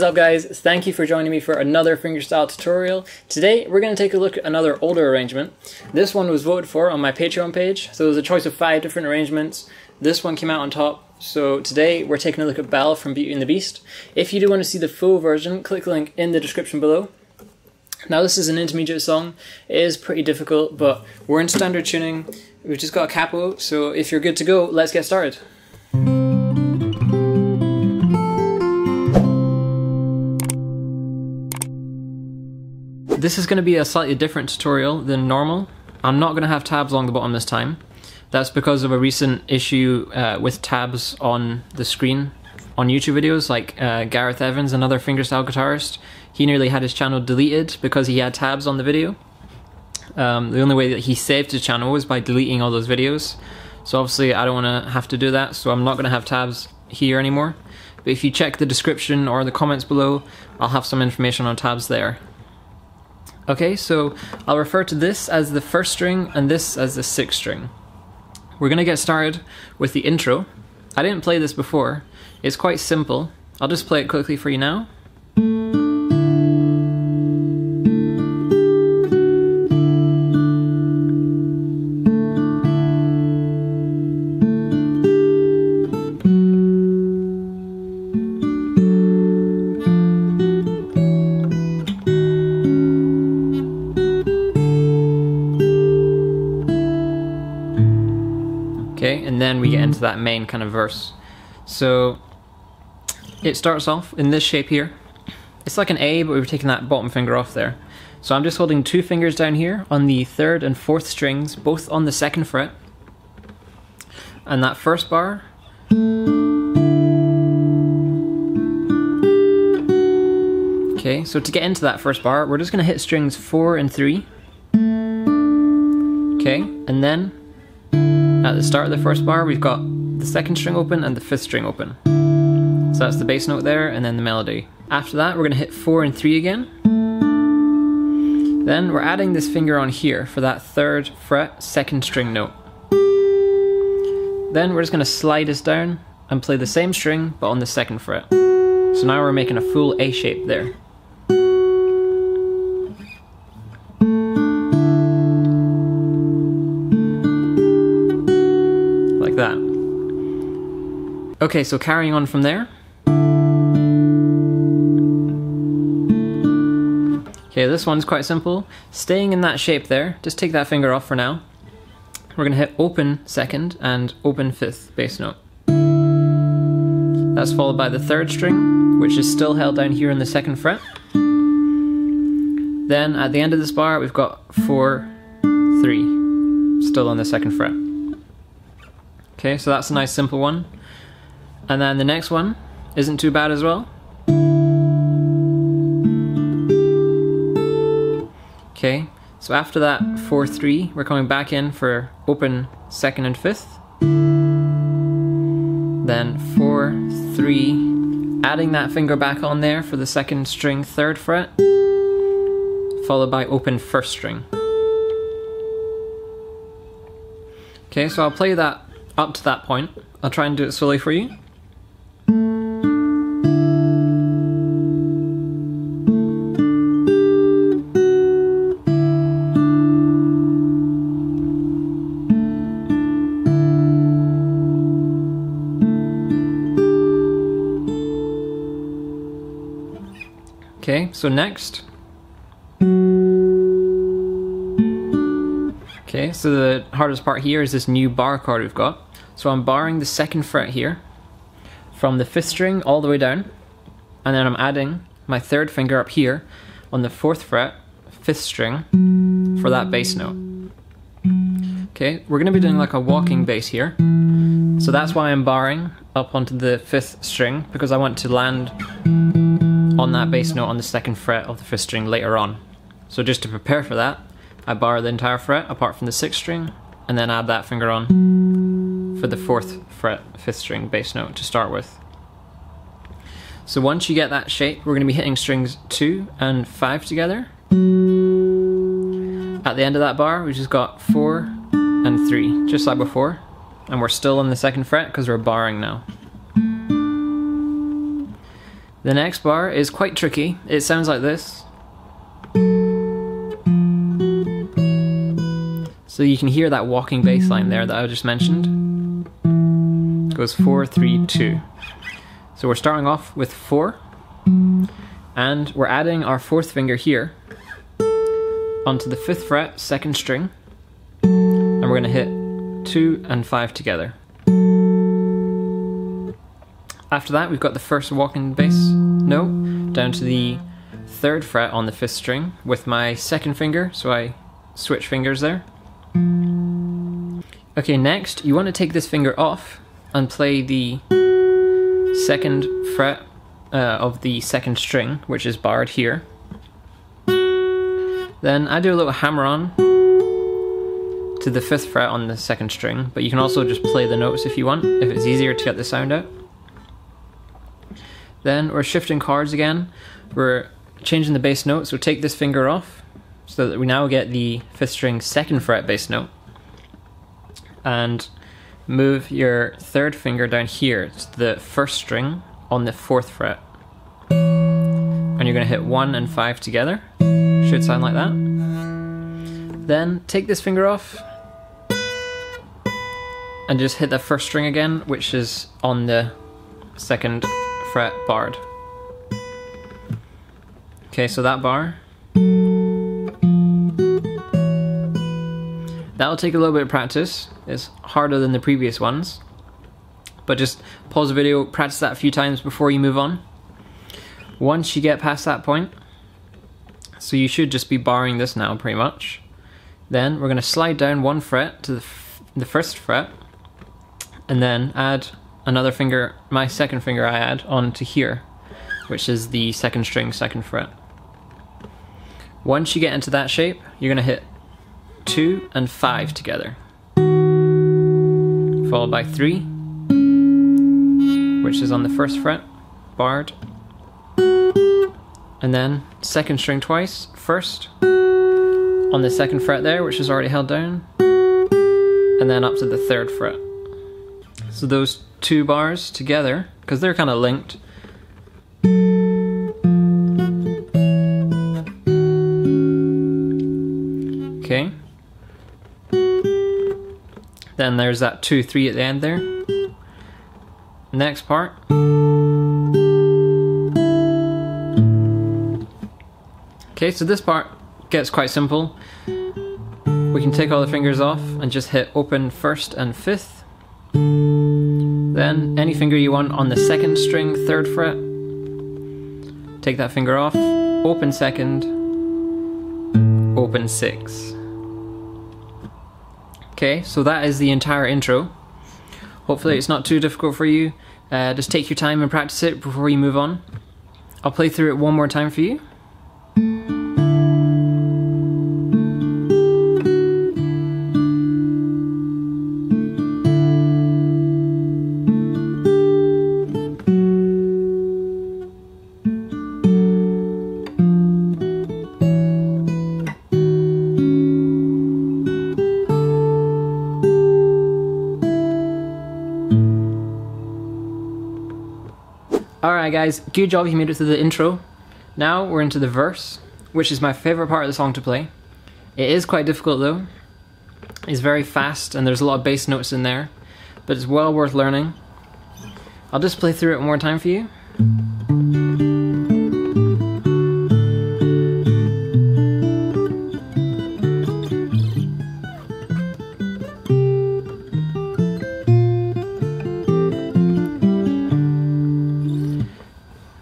up guys, thank you for joining me for another fingerstyle tutorial. Today we're going to take a look at another older arrangement. This one was voted for on my Patreon page, so there was a choice of 5 different arrangements. This one came out on top, so today we're taking a look at Belle from Beauty and the Beast. If you do want to see the full version, click the link in the description below. Now this is an intermediate song. It is pretty difficult, but we're in standard tuning. We've just got a capo, so if you're good to go, let's get started. This is going to be a slightly different tutorial than normal. I'm not going to have tabs along the bottom this time. That's because of a recent issue with tabs on the screen on YouTube videos, like Gareth Evans, another fingerstyle guitarist. He nearly had his channel deleted because he had tabs on the video. The only way that he saved his channel was by deleting all those videos. So obviously I don't want to have to do that, so I'm not going to have tabs here anymore. But if you check the description or the comments below, I'll have some information on tabs there. Okay, so I'll refer to this as the first string and this as the sixth string. We're going to get started with the intro. I didn't play this before. It's quite simple. I'll just play it quickly for you now. Okay, and then we get into that main kind of verse. So it starts off in this shape here. It's like an A, but we've taken that bottom finger off there. So I'm just holding 2 fingers down here on the 3rd and 4th strings, both on the 2nd fret. And that first bar, okay, so to get into that first bar, we're just going to hit strings 4 and 3. Okay, and then at the start of the first bar, we've got the 2nd string open and the 5th string open. So that's the bass note there, and then the melody. After that, we're going to hit 4 and 3 again. Then we're adding this finger on here for that 3rd fret, 2nd string note. Then we're just going to slide this down and play the same string, but on the 2nd fret. So now we're making a full A shape there. That. Okay, so carrying on from there. Okay, this one's quite simple. Staying in that shape there, just take that finger off for now. We're going to hit open 2nd and open 5th bass note. That's followed by the 3rd string, which is still held down here in the 2nd fret. Then at the end of this bar, we've got 4, 3, still on the 2nd fret. Okay, so that's a nice simple one. And then the next one isn't too bad as well. Okay, so after that 4-3, we're coming back in for open 2nd and 5th. Then 4-3, adding that finger back on there for the 2nd string 3rd fret, followed by open 1st string. Okay, so I'll play that up to that point. I'll try and do it slowly for you. Okay, so next. Okay, so the hardest part here is this new bar chord we've got. So I'm barring the 2nd fret here from the 5th string all the way down, and then I'm adding my 3rd finger up here on the 4th fret, 5th string for that bass note. Okay, we're going to be doing like a walking bass here, so that's why I'm barring up onto the 5th string, because I want to land on that bass note on the 2nd fret of the 5th string later on. So just to prepare for that, I bar the entire fret apart from the 6th string, and then add that finger on for the 4th fret, 5th string bass note to start with. So once you get that shape, we're going to be hitting strings 2 and 5 together. At the end of that bar, we just got 4 and 3, just like before, and we're still on the 2nd fret because we're barring now. The next bar is quite tricky. It sounds like this. So you can hear that walking bass line there that I just mentioned. It goes 4, 3, 2. So we're starting off with 4, and we're adding our 4th finger here onto the 5th fret, 2nd string, and we're going to hit 2 and 5 together. After that, we've got the first walking bass note down to the 3rd fret on the 5th string with my 2nd finger, so I switch fingers there. Okay, next you want to take this finger off and play the 2nd fret of the 2nd string, which is barred here. Then I do a little hammer on to the 5th fret on the 2nd string, but you can also just play the notes if you want, if it's easier to get the sound out. Then we're shifting chords again. We're changing the bass note, so take this finger off so that we now get the 5th string 2nd fret bass note. And move your 3rd finger down here to the 1st string on the 4th fret. And you're going to hit 1 and 5 together. Should sound like that. Then take this finger off and just hit the 1st string again, which is on the 2nd fret barred. Okay, so that bar. That'll take a little bit of practice. It's harder than the previous ones. But just pause the video, practice that a few times before you move on. Once you get past that point, so you should just be barring this now pretty much. Then we're going to slide down 1 fret to the 1st fret, and then add another finger, my 2nd finger I add onto here, which is the 2nd string 2nd fret. Once you get into that shape, you're going to hit 2 and 5 together, followed by 3, which is on the 1st fret, barred, and then 2nd string twice, 1st, on the 2nd fret there, which is already held down, and then up to the 3rd fret. So those 2 bars together, because they're kind of linked, okay. Then there's that 2, 3 at the end there. Next part. Okay, so this part gets quite simple. We can take all the fingers off and just hit open 1st and 5th. Then any finger you want on the 2nd string 3rd fret. Take that finger off, open 2nd, open 6. Okay, so that is the entire intro. Hopefully it's not too difficult for you. Just take your time and practice it before you move on. I'll play through it one more time for you. Alright guys, good job you made it through the intro. Now we're into the verse, which is my favourite part of the song to play. It is quite difficult though. It's very fast and there's a lot of bass notes in there, but it's well worth learning. I'll just play through it one more time for you.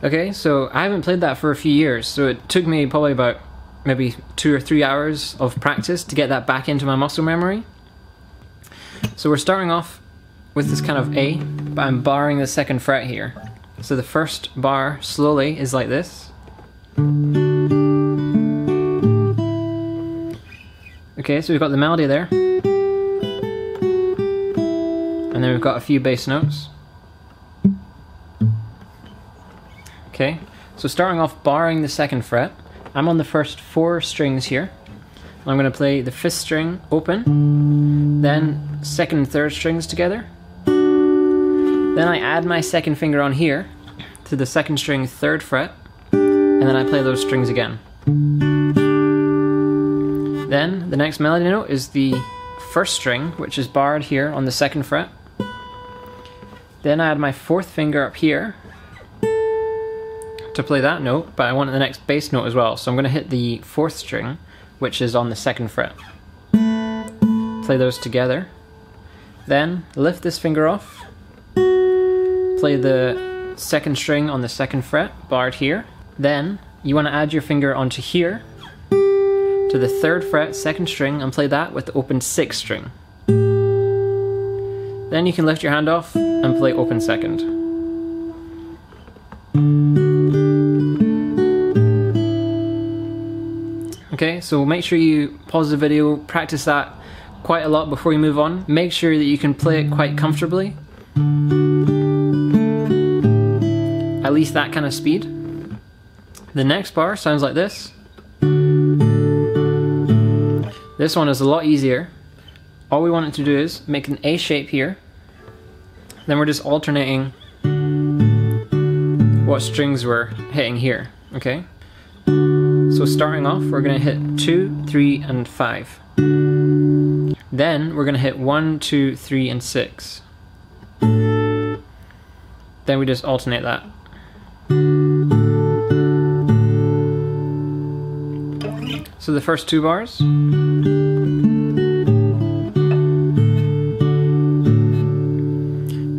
Okay, so I haven't played that for a few years, so it took me probably about maybe 2 or 3 hours of practice to get that back into my muscle memory. So we're starting off with this kind of A, but I'm barring the 2nd fret here. So the first bar slowly is like this. Okay, so we've got the melody there. And then we've got a few bass notes. Okay, so starting off barring the 2nd fret, I'm on the first 4 strings here. I'm going to play the 5th string open, then 2nd and 3rd strings together. Then I add my 2nd finger on here, to the second string 3rd fret, and then I play those strings again. Then the next melody note is the 1st string, which is barred here on the 2nd fret. Then I add my 4th finger up here to play that note, but I want the next bass note as well, so I'm going to hit the 4th string, which is on the 2nd fret. Play those together. Then lift this finger off, play the 2nd string on the 2nd fret, barred here. Then you want to add your finger onto here, to the 3rd fret, 2nd string, and play that with the open 6th string. Then you can lift your hand off and play open 2nd. Okay, so make sure you pause the video, practice that quite a lot before you move on. Make sure that you can play it quite comfortably. At least that kind of speed. The next bar sounds like this. This one is a lot easier. All we want it to do is make an A shape here. Then we're just alternating what strings we're hitting here, okay? So starting off, we're going to hit 2, 3, and 5. Then we're going to hit 1, 2, 3, and 6. Then we just alternate that. So the first 2 bars.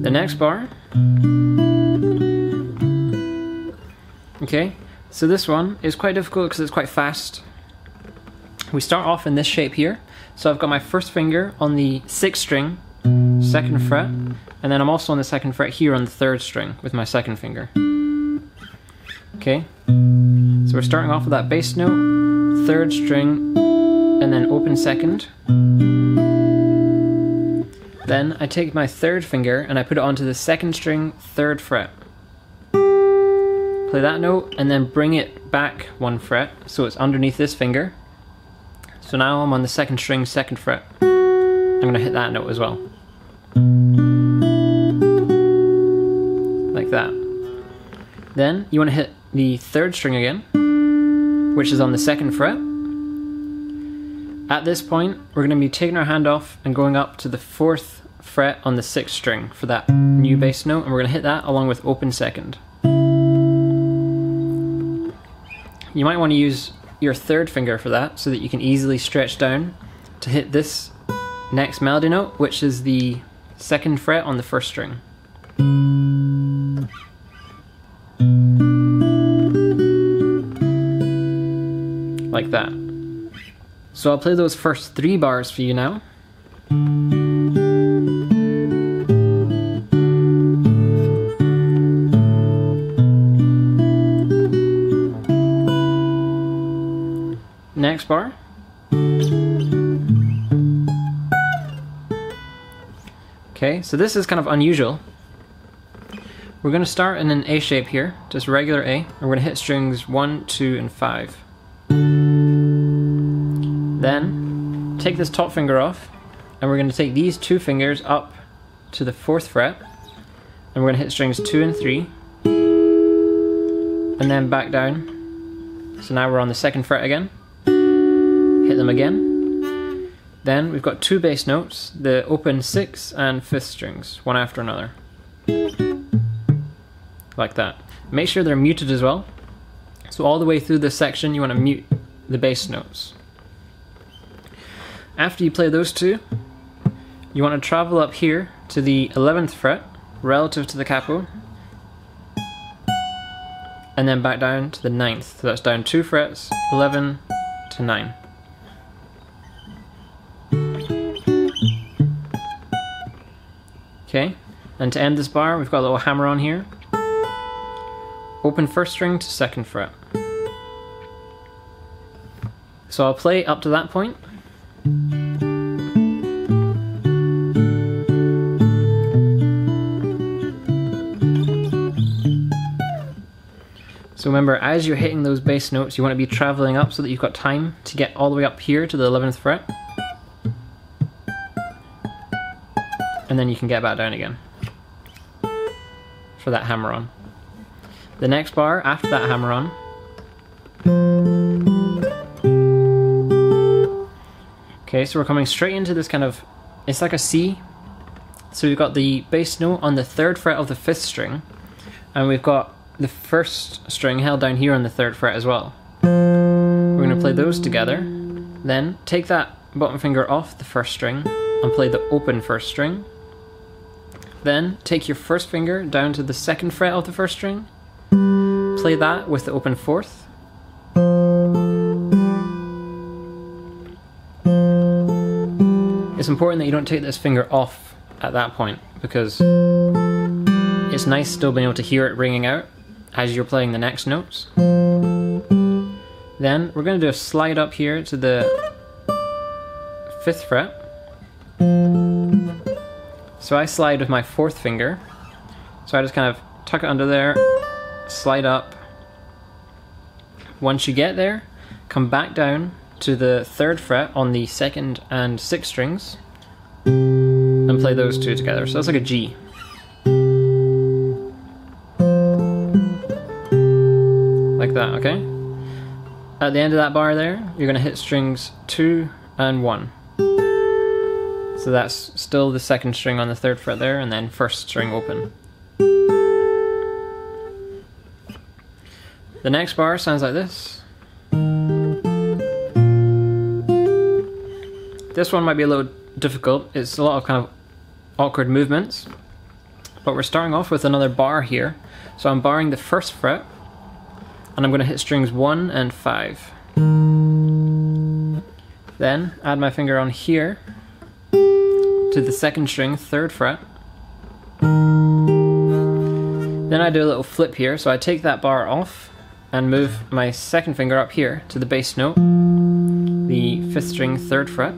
The next bar. Okay, so this one is quite difficult because it's quite fast. We start off in this shape here. So I've got my 1st finger on the 6th string, 2nd fret, and then I'm also on the 2nd fret here on the 3rd string with my 2nd finger. Okay, so we're starting off with that bass note, 3rd string, and then open 2nd. Then I take my 3rd finger and I put it onto the 2nd string, 3rd fret. Play that note and then bring it back 1 fret so it's underneath this finger. So now I'm on the 2nd string, 2nd fret. I'm going to hit that note as well. Like that. Then you want to hit the 3rd string again, which is on the 2nd fret. At this point, we're going to be taking our hand off and going up to the 4th fret on the 6th string for that new bass note, and we're going to hit that along with open 2nd. You might want to use your 3rd finger for that so that you can easily stretch down to hit this next melody note, which is the 2nd fret on the 1st string. Like that. So I'll play those first 3 bars for you now. Next bar. Okay, so this is kind of unusual. We're going to start in an A shape here, just regular A, and we're going to hit strings 1, 2, and 5. Then, take this top finger off, and we're going to take these 2 fingers up to the 4th fret, and we're going to hit strings 2 and 3, and then back down. So now we're on the 2nd fret again. Hit them again. Then we've got 2 bass notes, the open 6th and 5th strings, one after another. Like that. Make sure they're muted as well. So all the way through this section you want to mute the bass notes. After you play those 2, you want to travel up here to the 11th fret, relative to the capo, and then back down to the 9th. So that's down 2 frets, 11 to 9. Okay, and to end this bar, we've got a little hammer on here. Open 1st string to 2nd fret. So I'll play up to that point. So remember, as you're hitting those bass notes, you want to be traveling up so that you've got time to get all the way up here to the 11th fret. And then you can get back down again for that hammer on. The next bar after that hammer on. Okay, so we're coming straight into this kind of, it's like a C. So we've got the bass note on the 3rd fret of the 5th string, and we've got the 1st string held down here on the 3rd fret as well. We're going to play those together, then take that bottom finger off the 1st string and play the open 1st string. Then take your 1st finger down to the 2nd fret of the 1st string, play that with the open 4th. It's important that you don't take this finger off at that point, because it's nice still being able to hear it ringing out as you're playing the next notes. Then we're going to do a slide up here to the 5th fret. So I slide with my 4th finger. So I just kind of tuck it under there, slide up. Once you get there, come back down to the 3rd fret on the 2nd and 6th strings and play those two together. So that's like a G. Like that, okay? At the end of that bar there, you're going to hit strings 2 and 1. So that's still the 2nd string on the 3rd fret there, and then 1st string open. The next bar sounds like this. This one might be a little difficult. It's a lot of kind of awkward movements, but we're starting off with another bar here. So I'm barring the 1st fret, and I'm going to hit strings 1 and 5. Then add my finger on here to the 2nd string, 3rd fret. Then I do a little flip here, so I take that bar off and move my 2nd finger up here to the bass note, the 5th string, 3rd fret.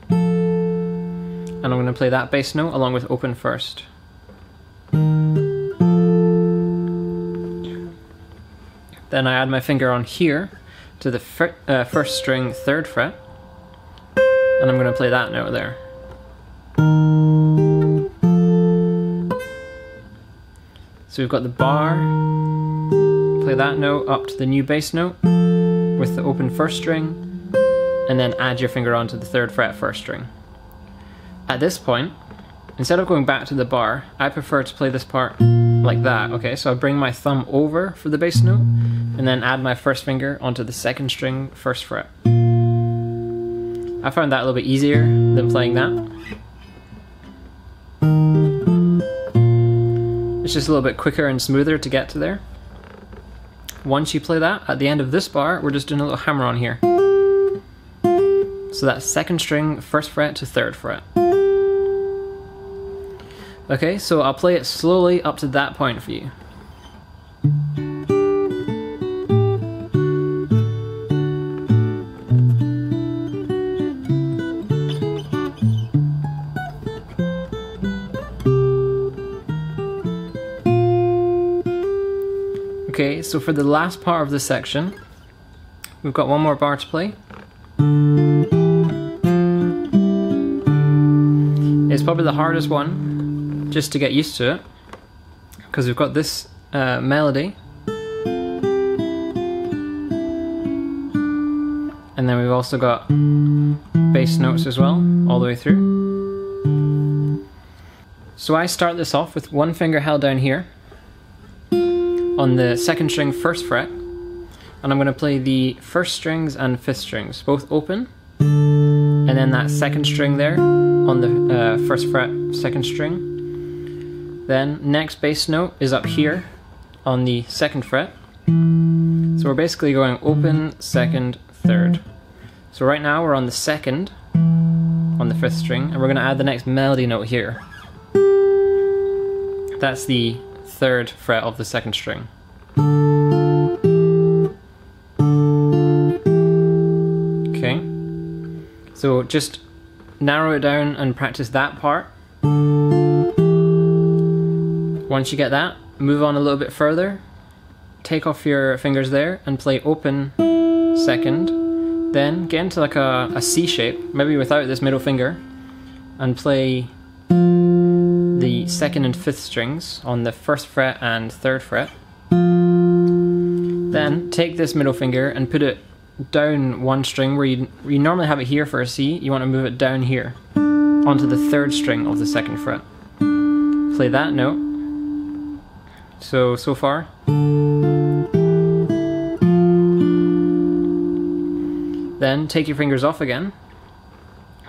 And I'm going to play that bass note along with open 1st. Then I add my finger on here to the 1st string, 3rd fret, and I'm going to play that note there. So we've got the bar, play that note up to the new bass note with the open 1st string, and then add your finger onto the 3rd fret 1st string. At this point, instead of going back to the bar, I prefer to play this part like that, okay? So I bring my thumb over for the bass note, and then add my 1st finger onto the 2nd string, 1st fret. I found that a little bit easier than playing that. It's just a little bit quicker and smoother to get to there. Once you play that, at the end of this bar, we're just doing a little hammer on here. So that's 2nd string, 1st fret to 3rd fret. Okay, so I'll play it slowly up to that point for you. Okay, so for the last part of this section, we've got one more bar to play. It's probably the hardest one, just to get used to it, because we've got this melody, and then we've also got bass notes as well, all the way through. So I start this off with one finger held down here on the 2nd string, 1st fret, and I'm going to play the 1st strings and 5th strings, both open, and then that 2nd string there on the 1st fret, 2nd string. Then next bass note is up here on the 2nd fret. So we're basically going open, 2nd, 3rd. So right now we're on the 2nd on the 5th string, and we're going to add the next melody note here. That's the 3rd fret of the 2nd string. Okay, so just narrow it down and practice that part. Once you get that, move on a little bit further, take off your fingers there and play open 2nd, then get into like a C shape, maybe without this middle finger, and play the the 2nd and 5th strings on the 1st fret and 3rd fret. Then take this middle finger and put it down one string where you normally have it here for a C. You want to move it down here onto the 3rd string of the 2nd fret. Play that note. So far. Then take your fingers off again.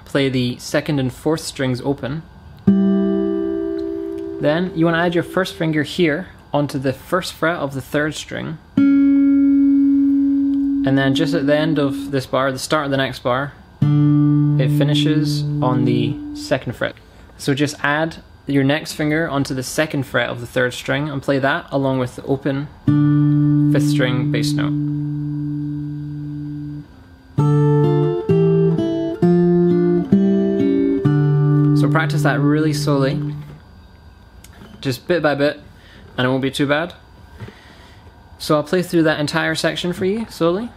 Play the 2nd and 4th strings open. Then you want to add your 1st finger here onto the 1st fret of the 3rd string. And then just at the end of this bar, the start of the next bar, it finishes on the 2nd fret. So just add your next finger onto the 2nd fret of the 3rd string and play that along with the open 5th string bass note. So practice that really slowly, just bit by bit, and it won't be too bad. So I'll play through that entire section for you slowly.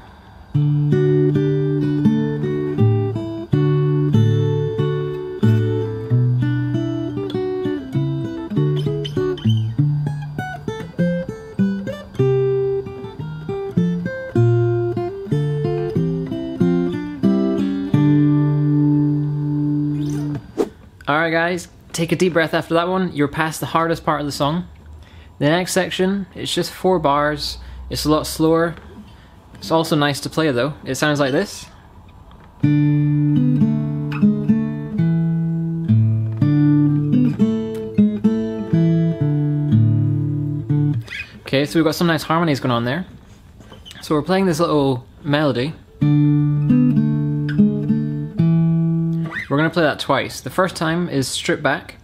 Alright guys, take a deep breath after that one. You're past the hardest part of the song. The next section, it's just 4 bars. It's a lot slower. It's also nice to play though. It sounds like this. Okay, so we've got some nice harmonies going on there. So we're playing this little melody. We're going to play that twice. The first time is stripped back.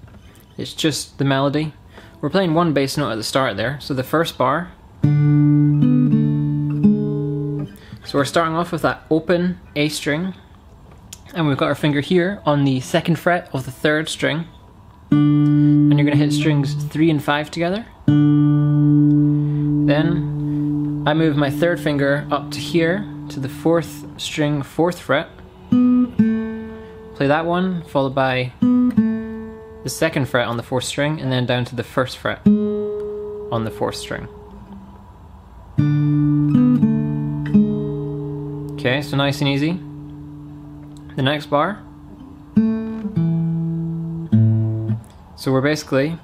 It's just the melody. We're playing one bass note at the start there. So the first bar. So we're starting off with that open A string. And we've got our finger here on the 2nd fret of the 3rd string. And you're going to hit strings 3 and 5 together. Then I move my 3rd finger up to here to the 4th string, 4th fret. Play that one, followed by the 2nd fret on the 4th string, and then down to the 1st fret on the 4th string. Okay, so nice and easy. The next bar. So we're basically,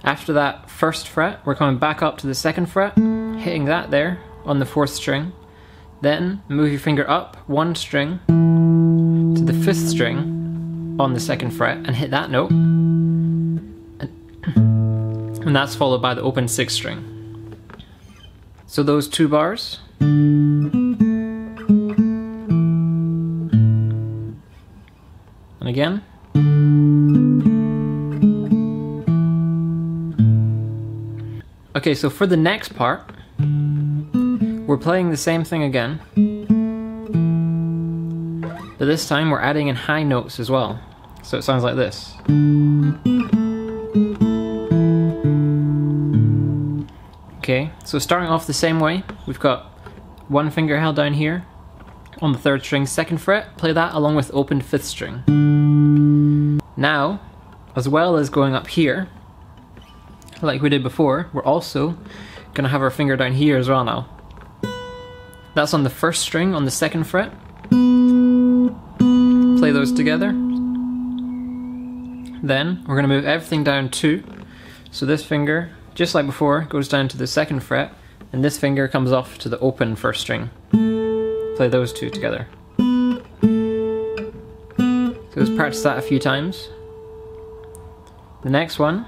after that 1st fret, we're coming back up to the 2nd fret, hitting that there on the 4th string. Then move your finger up one string to the 5th string on the 2nd fret and hit that note. And that's followed by the open 6th string. So those 2 bars. And again. Okay, so for the next part, we're playing the same thing again. But this time we're adding in high notes as well. So it sounds like this. Okay, so starting off the same way, we've got one finger held down here on the 3rd string, 2nd fret, play that along with open 5th string. Now, as well as going up here, like we did before, we're also gonna have our finger down here as well now. That's on the 1st string on the 2nd fret. Play those together. Then we're going to move everything down 2. So this finger, just like before, goes down to the 2nd fret, and this finger comes off to the open 1st string. Play those 2 together. So let's practice that a few times. The next one,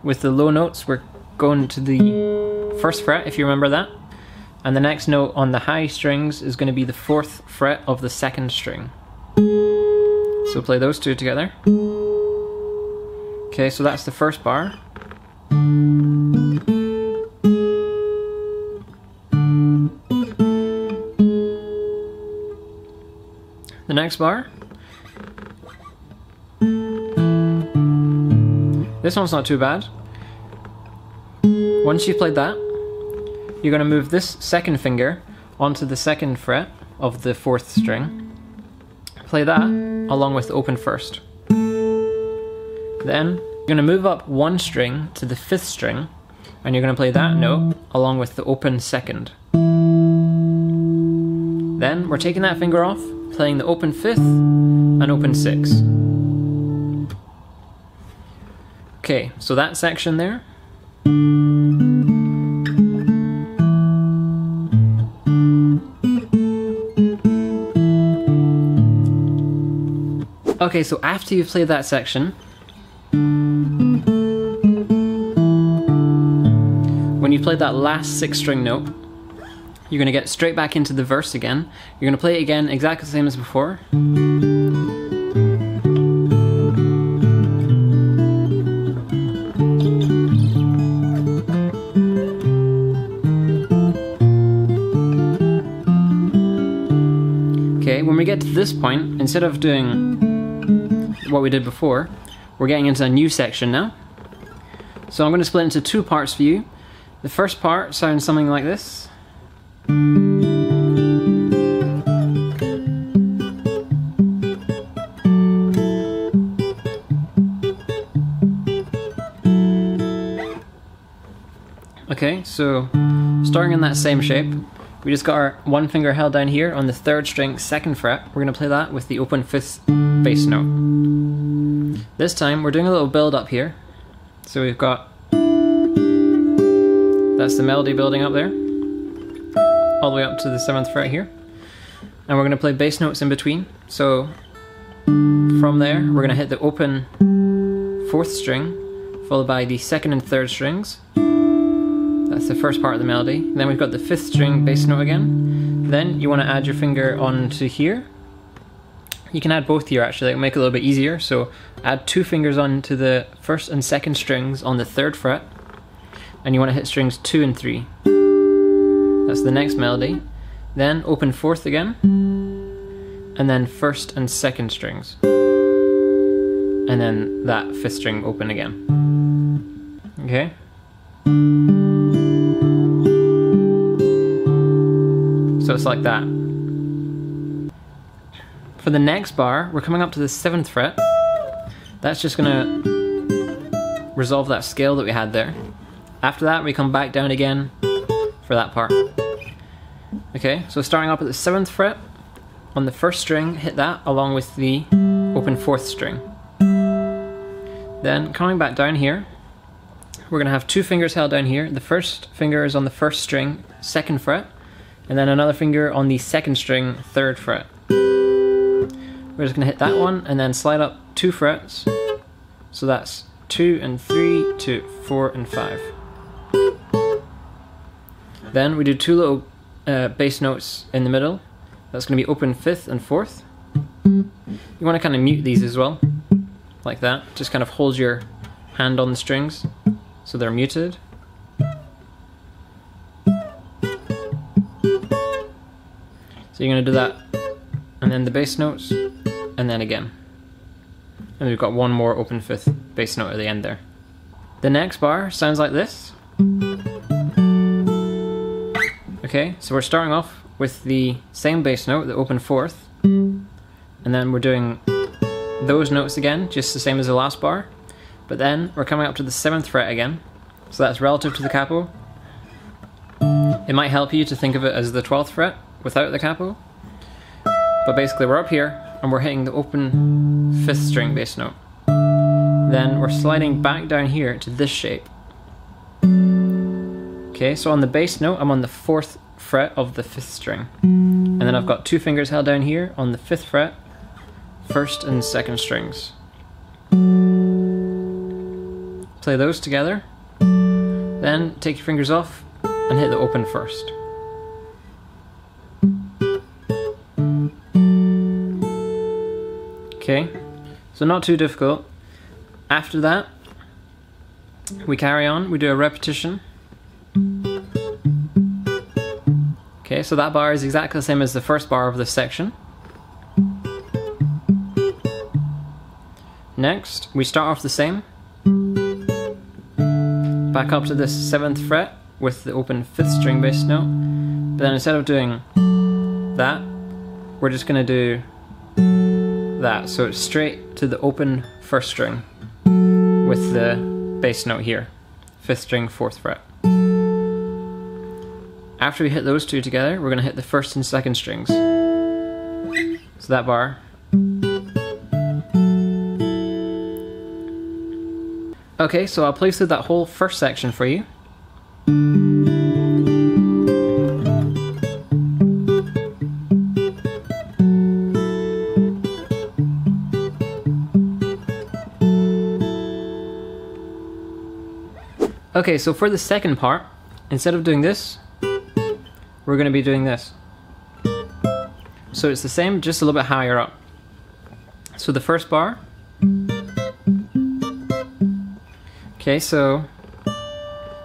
with the low notes, we're going to the 1st fret, if you remember that. And the next note on the high strings is going to be the 4th fret of the 2nd string. So play those 2 together. Okay, so that's the first bar. The next bar. This one's not too bad. Once you've played that, you're going to move this 2nd finger onto the 2nd fret of the 4th string. Play that along with the open 1st. Then You're going to move up one string to the 5th string, and you're going to play that note along with the open 2nd. Then we're taking that finger off, playing the open 5th and open 6. Okay, so that section there. Okay, so after you've played that section, when you played that last 6th string note, you're going to get straight back into the verse again. You're going to play it again exactly the same as before. Okay, when we get to this point, instead of doing what we did before, we're getting into a new section now. So I'm going to split into 2 parts for you. The first part sounds something like this. Okay, so starting in that same shape, we just got our one finger held down here on the 3rd string, 2nd fret. We're going to play that with the open 5th bass note. This time we're doing a little build up here. So we've got, that's the melody building up there, all the way up to the 7th fret here. And we're going to play bass notes in between. So from there we're going to hit the open 4th string, followed by the 2nd and 3rd strings. That's the first part of the melody. Then we've got the 5th string bass note again. Then you want to add your finger onto here. You can add both here actually, it'll make it a little bit easier. So add 2 fingers onto the 1st and 2nd strings on the 3rd fret. And you want to hit strings 2 and 3. That's the next melody. Then open 4th again. And then 1st and 2nd strings. And then that 5th string open again. Okay? So it's like that. For the next bar, we're coming up to the 7th fret. That's just gonna resolve that scale that we had there. After that, we come back down again for that part. Okay, so starting up at the 7th fret, on the 1st string, hit that along with the open 4th string. Then coming back down here, we're gonna have 2 fingers held down here. The first finger is on the 1st string, 2nd fret, and then another finger on the 2nd string, 3rd fret. We're just going to hit that one and then slide up 2 frets. So that's 2 and 3 to 4 and 5. Then we do 2 little bass notes in the middle. That's going to be open 5th and 4th. You want to kind of mute these as well, like that. Just kind of hold your hand on the strings so they're muted. So you're going to do that, and then the bass notes, and then again. And we've got one more open 5th bass note at the end there. The next bar sounds like this. Okay, so we're starting off with the same bass note, the open 4th, and then we're doing those notes again, just the same as the last bar. But then we're coming up to the 7th fret again, so that's relative to the capo. It might help you to think of it as the 12th fret without the capo. But basically we're up here and we're hitting the open 5th string bass note. Then we're sliding back down here to this shape. Okay, so on the bass note I'm on the 4th fret of the 5th string. And then I've got 2 fingers held down here on the 5th fret, 1st and 2nd strings. Play those together. Then take your fingers off and hit the open 1st. Okay, so not too difficult. After that, we carry on, we do a repetition. Okay, so that bar is exactly the same as the first bar of this section. Next, we start off the same. Back up to this 7th fret with the open 5th string bass note. But then instead of doing that, we're just going to do that. So it's straight to the open 1st string with with the bass note here, 5th string, 4th fret. After we hit those two together, we're going to hit the 1st and 2nd strings. So that bar. Okay, so I'll play through that whole first section for you. Okay, so for the second part, instead of doing this, we're going to be doing this. So it's the same, just a little bit higher up. So the first bar. Okay, so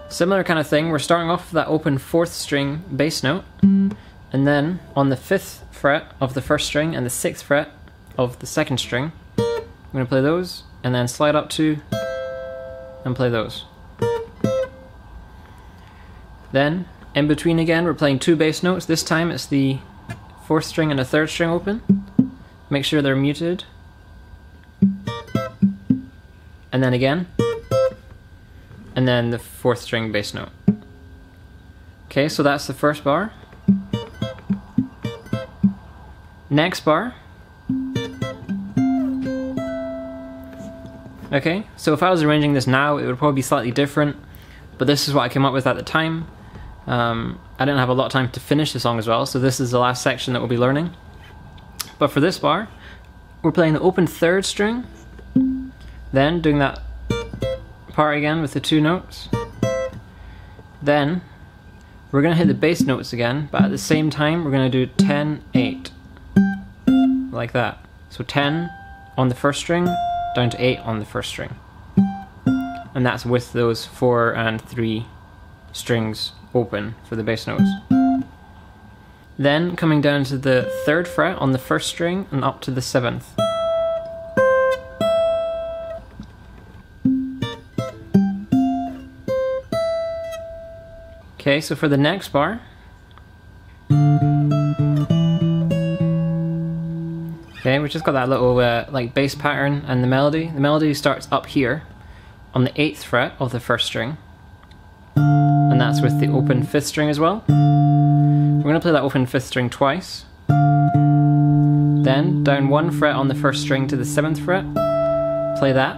similar kind of thing. We're starting off with that open 4th string bass note, and then on the 5th fret of the 1st string and the 6th fret of the 2nd string, I'm going to play those, and then slide up 2 and play those. Then, in between again, we're playing 2 bass notes. This time it's the 4th string and the 3rd string open. Make sure they're muted. And then again. And then the 4th string bass note. Okay, so that's the first bar. Next bar. Okay, so if I was arranging this now, it would probably be slightly different, but this is what I came up with at the time. I didn't have a lot of time to finish the song as well, so this is the last section that we'll be learning. But for this bar, we're playing the open 3rd string, then doing that part again with the 2 notes. Then we're going to hit the bass notes again, but at the same time we're going to do 10, 8, like that. So 10 on the 1st string, down to 8 on the 1st string. And that's with those 4 and 3 strings open for the bass notes. Then coming down to the 3rd fret on the 1st string and up to the 7th. Okay, so for the next bar, okay, we just got that little like bass pattern and the melody. The melody starts up here on the 8th fret of the 1st string, and that's with the open 5th string as well. We're going to play that open 5th string twice. Then down 1 fret on the 1st string to the 7th fret, play that,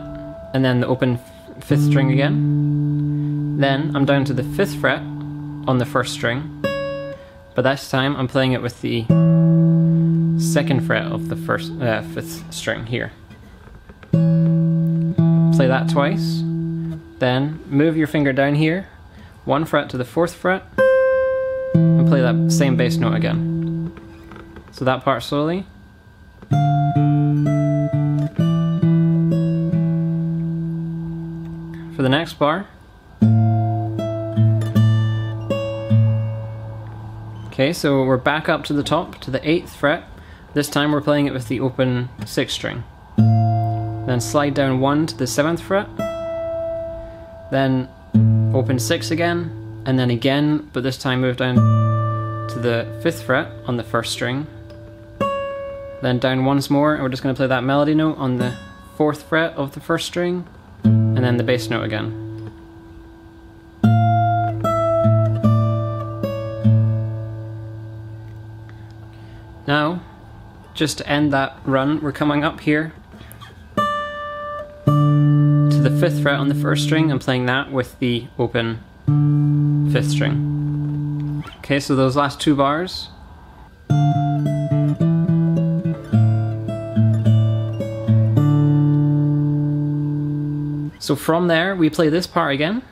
and then the open 5th string again. Then I'm down to the 5th fret on the 1st string, but this time I'm playing it with the 2nd fret of the 5th string here. Play that twice, then move your finger down here, 1 fret to the 4th fret, and play that same bass note again. So that part slowly. For the next bar. Okay, so we're back up to the top, to the 8th fret. This time we're playing it with the open 6th string. Then slide down 1 to the 7th fret. Then open 6 again, and then again, but this time move down to the 5th fret on the 1st string. Then down once more, and we're just going to play that melody note on the 4th fret of the 1st string, and then the bass note again. Now, just to end that run, we're coming up here to the 5th fret on the 1st string and playing that with the open 5th string. Okay, so those last 2 bars. So from there, we play this part again.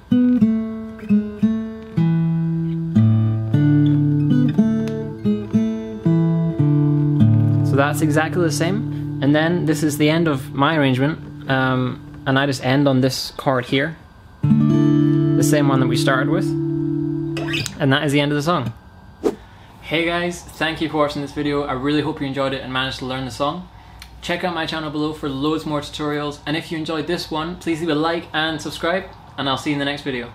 So that's exactly the same, and then this is the end of my arrangement, and I just end on this chord here, the same one that we started with, and that is the end of the song. Hey guys, thank you for watching this video. I really hope you enjoyed it and managed to learn the song. Check out my channel below for loads more tutorials, and if you enjoyed this one, please leave a like and subscribe, and I'll see you in the next video.